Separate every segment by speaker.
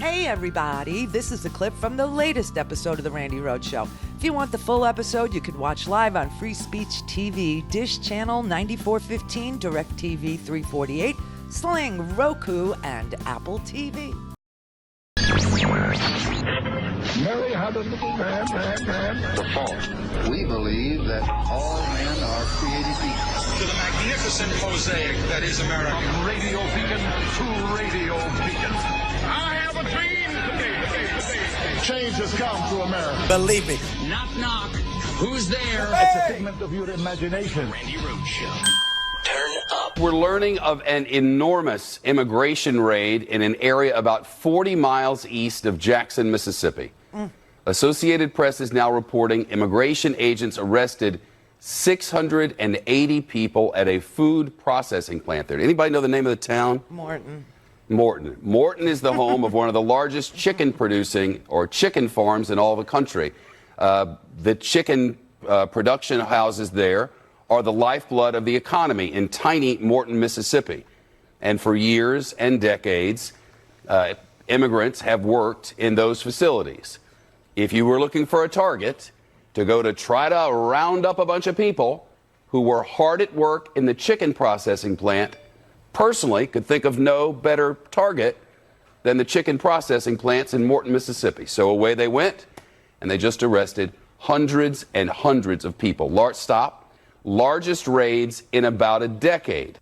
Speaker 1: Hey everybody, this is a clip from the latest episode of The Randi Rhoads Show. If you want the full episode, you can watch live on Free Speech TV, Dish Channel 9415, DirecTV 348, Sling, Roku, and Apple TV.
Speaker 2: Mary had a little man.
Speaker 3: The fault. We believe that all men are created equal.
Speaker 4: To the magnificent mosaic that is America.
Speaker 2: From radio beacon to radio beacon. I have a dream today. Change has come to America.
Speaker 5: Believe me.
Speaker 4: Knock, knock. Who's there?
Speaker 2: It's a figment of your imagination.
Speaker 4: Randi Rhoads Show.
Speaker 5: Turn up.
Speaker 6: We're learning of an enormous immigration raid in an area about 40 miles east of Jackson, Mississippi. Associated Press is now reporting immigration agents arrested 680 people at a food processing plant there. Anybody know the name of the town?
Speaker 1: Morton.
Speaker 6: Morton is the home of one of the largest chicken farms in all the country. The chicken production houses there are the lifeblood of the economy in tiny Morton, Mississippi. And for years and decades, immigrants have worked in those facilities. If you were looking for a target to go to try to round up a bunch of people who were hard at work in the chicken processing plant, personally could think of no better target than the chicken processing plants in Morton, Mississippi. So away they went, and they just arrested hundreds and hundreds of people. Largest raids in about a decade.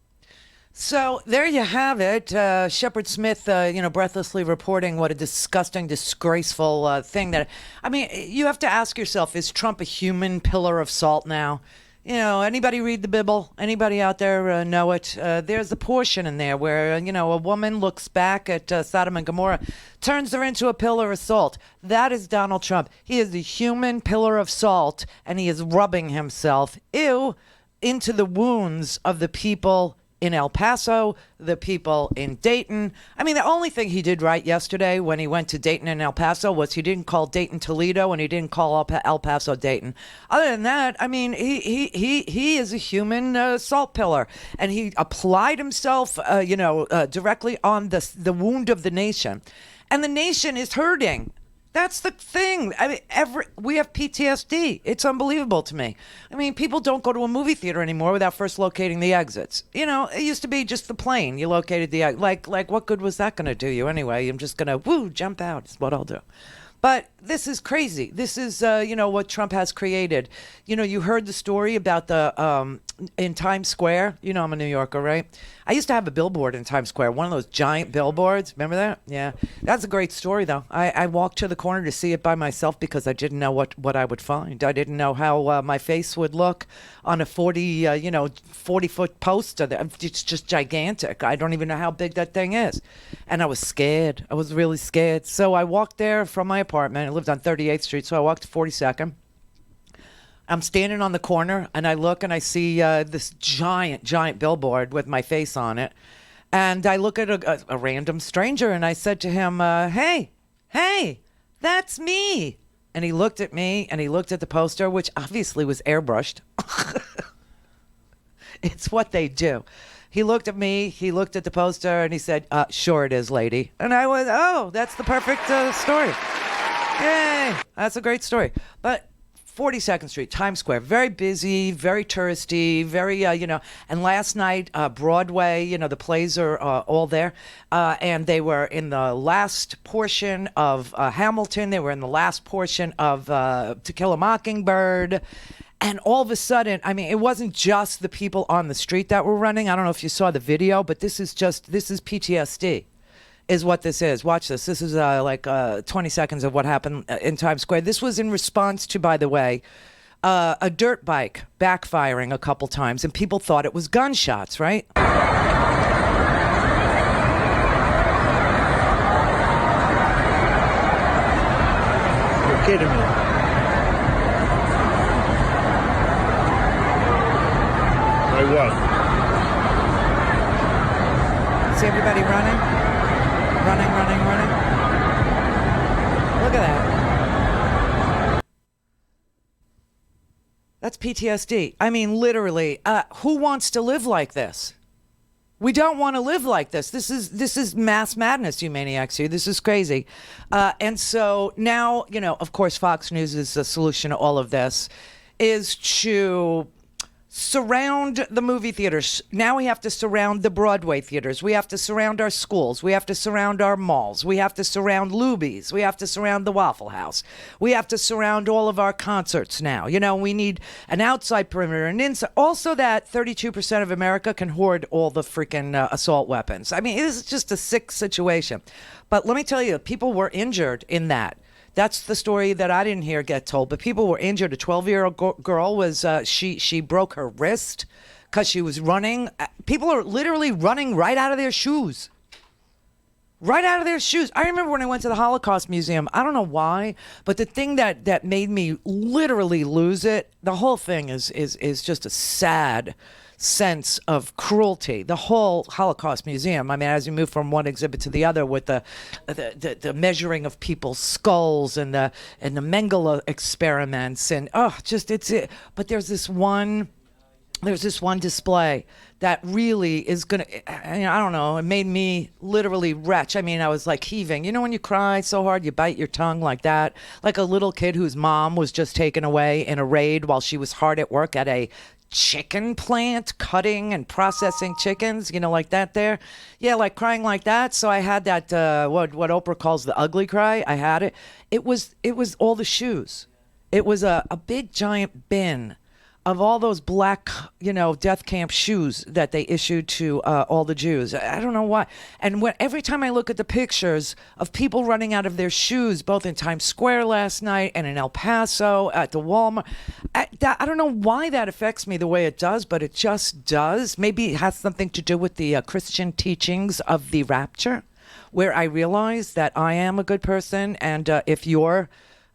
Speaker 1: So there you have it. Shepard Smith, breathlessly reporting what a disgusting, disgraceful thing that, I mean, you have to ask yourself, is Trump a human pillar of salt now? You know, anybody read the Bible? Anybody out there know it? There's a portion in there where, a woman looks back at Sodom and Gomorrah, turns her into a pillar of salt. That is Donald Trump. He is the human pillar of salt, and he is rubbing himself, into the wounds of the people in El Paso, the people in Dayton. I mean, the only thing he did right yesterday when he went to Dayton and El Paso was he didn't call Dayton Toledo and he didn't call El Paso Dayton. Other than that, I mean, he is a human salt pillar, and he applied himself, directly on the wound of the nation, and the nation is hurting. That's the thing. I mean, we have PTSD. It's unbelievable to me. I mean, people don't go to a movie theater anymore without first locating the exits. It used to be just the plane. You located the like what good was that going to do you anyway? I'm just going to jump out is what I'll do. But this is crazy. This is, what Trump has created. You heard the story about the in Times Square. I'm a New Yorker, right? I used to have a billboard in Times Square, one of those giant billboards. Remember that? Yeah. That's a great story, though. I walked to the corner to see it by myself because I didn't know what I would find. I didn't know how my face would look on a 40-foot poster. It's just gigantic. I don't even know how big that thing is. And I was scared. I was really scared. So I walked there from my apartment. I lived on 38th Street, so I walked to 42nd. I'm standing on the corner, and I look, and I see this giant billboard with my face on it. And I look at a random stranger, and I said to him, hey, that's me. And he looked at me, and he looked at the poster, which obviously was airbrushed. It's what they do. He looked at me, he looked at the poster, and he said, sure it is, lady. And I was, that's the perfect story. Yay, that's a great story. But 42nd Street, Times Square, very busy, very touristy, very, and last night, Broadway, the plays are all there. And they were in the last portion of Hamilton. They were in the last portion of To Kill a Mockingbird. And all of a sudden, I mean, it wasn't just the people on the street that were running. I don't know if you saw the video, but this is PTSD. Is what this is. Watch this. This is 20 seconds of what happened in Times Square. This was in response to, by the way, a dirt bike backfiring a couple times, and people thought it was gunshots, right?
Speaker 2: You're kidding me. I was.
Speaker 1: See everybody running? Running. Look at that. That's PTSD. I mean, literally, who wants to live like this? We don't want to live like this. This is mass madness, you maniacs. Here, this is crazy. And so now, of course, Fox News is the solution to all of this, is to surround the movie theaters. Now we have to surround the Broadway theaters. We have to surround our schools. We have to surround our malls. We have to surround Luby's. We have to surround the Waffle House. We have to surround all of our concerts now. We need an outside perimeter, an inside. Also that 32% of America can hoard all the freaking assault weapons. I mean, it is just a sick situation. But let me tell you, people were injured in that. That's the story that I didn't hear get told. But people were injured. A 12-year-old girl was she broke her wrist because she was running. People are literally running right out of their shoes. Right out of their shoes. I remember when I went to the Holocaust Museum. I don't know why, but the thing that made me literally lose it. The whole thing is just a sad sense of cruelty. The whole Holocaust Museum. I mean, as you move from one exhibit to the other with the measuring of people's skulls and the Mengele experiments and it's it. But there's this one display that really is gonna. I don't know. It made me literally retch. I mean, I was like heaving. When you cry so hard you bite your tongue like that, like a little kid whose mom was just taken away in a raid while she was hard at work at a chicken plant cutting and processing chickens, like that there. Yeah, like crying like that. So I had that what Oprah calls the ugly cry. I had it. It was all the shoes. It was a big giant bin of all those black, death camp shoes that they issued to all the Jews. I don't know why. And every time I look at the pictures of people running out of their shoes, both in Times Square last night and in El Paso at the Walmart, I don't know why that affects me the way it does, but it just does. Maybe it has something to do with the Christian teachings of the rapture, where I realize that I am a good person, and if your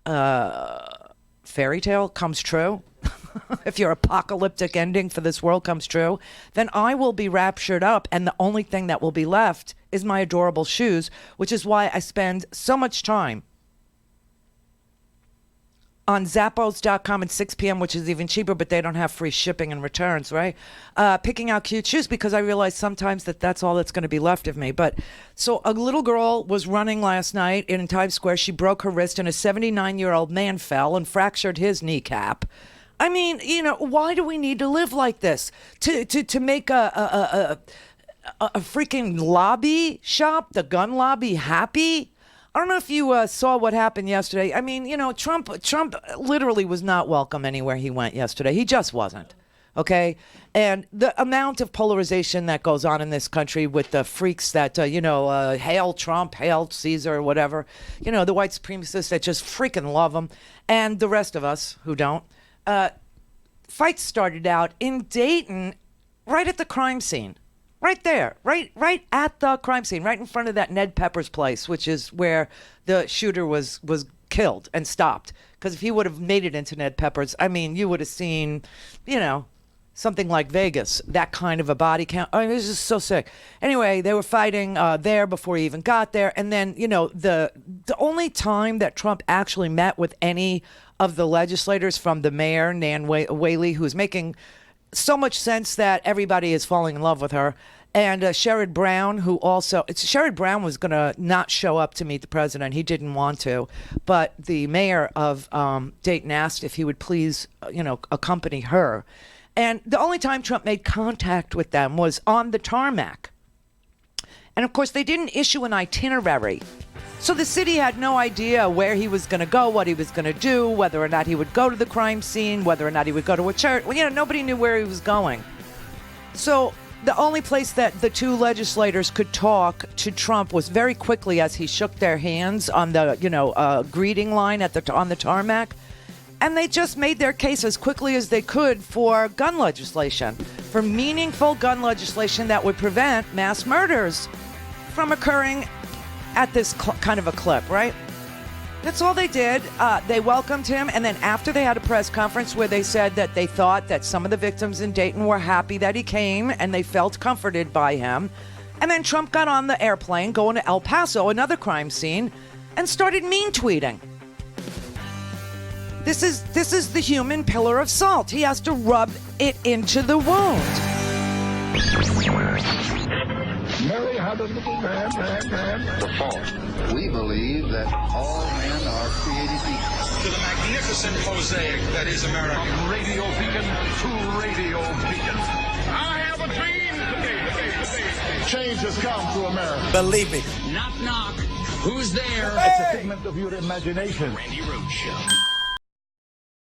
Speaker 1: fairy tale comes true, if your apocalyptic ending for this world comes true, then I will be raptured up, and the only thing that will be left is my adorable shoes, which is why I spend so much time on Zappos.com at 6 p.m., which is even cheaper, but they don't have free shipping and returns, right? Picking out cute shoes, because I realize sometimes that's all that's going to be left of me. But so a little girl was running last night in Times Square. She broke her wrist, and a 79-year-old man fell and fractured his kneecap. I mean, why do we need to live like this? To make a freaking lobby shop, the gun lobby, happy? I don't know if you saw what happened yesterday. I mean, Trump literally was not welcome anywhere he went yesterday. He just wasn't. Okay? And the amount of polarization that goes on in this country with the freaks that, hail Trump, hail Caesar, whatever. The white supremacists that just freaking love him. And the rest of us who don't. Fights started out in Dayton, right at the crime scene, right there, right at the crime scene, right in front of that Ned Pepper's place, which is where the shooter was killed and stopped. Because if he would have made it into Ned Pepper's, I mean, you would have seen, something like Vegas, that kind of a body count. I mean, it was just so sick. Anyway, they were fighting there before he even got there. And then, the only time that Trump actually met with any of the legislators, from the mayor, Nan Whaley, who's making so much sense that everybody is falling in love with her, and Sherrod Brown, who also, Sherrod Brown was going to not show up to meet the president. He didn't want to, but the mayor of Dayton asked if he would please, accompany her. And the only time Trump made contact with them was on the tarmac. And of course, they didn't issue an itinerary. So the city had no idea where he was going to go, what he was going to do, whether or not he would go to the crime scene, whether or not he would go to a church. Well, nobody knew where he was going. So the only place that the two legislators could talk to Trump was very quickly as he shook their hands on the, greeting line on the tarmac. And they just made their case as quickly as they could for gun legislation, for meaningful gun legislation that would prevent mass murders from occurring at this kind of a clip, right? That's all they did. They welcomed him, and then after they had a press conference where they said that they thought that some of the victims in Dayton were happy that he came, and they felt comforted by him. And then Trump got on the airplane going to El Paso, another crime scene, and started mean tweeting. This is the human pillar of salt. He has to rub it into the wound.
Speaker 3: The fault. We believe that all men are created equal.
Speaker 4: To the magnificent mosaic that is America.
Speaker 2: From radio beacon to radio beacon. I have a dream today. Change has come to America.
Speaker 5: Believe me.
Speaker 4: Knock, knock. Who's there?
Speaker 2: It's a figment of your imagination.
Speaker 4: Randi Rhodes Show.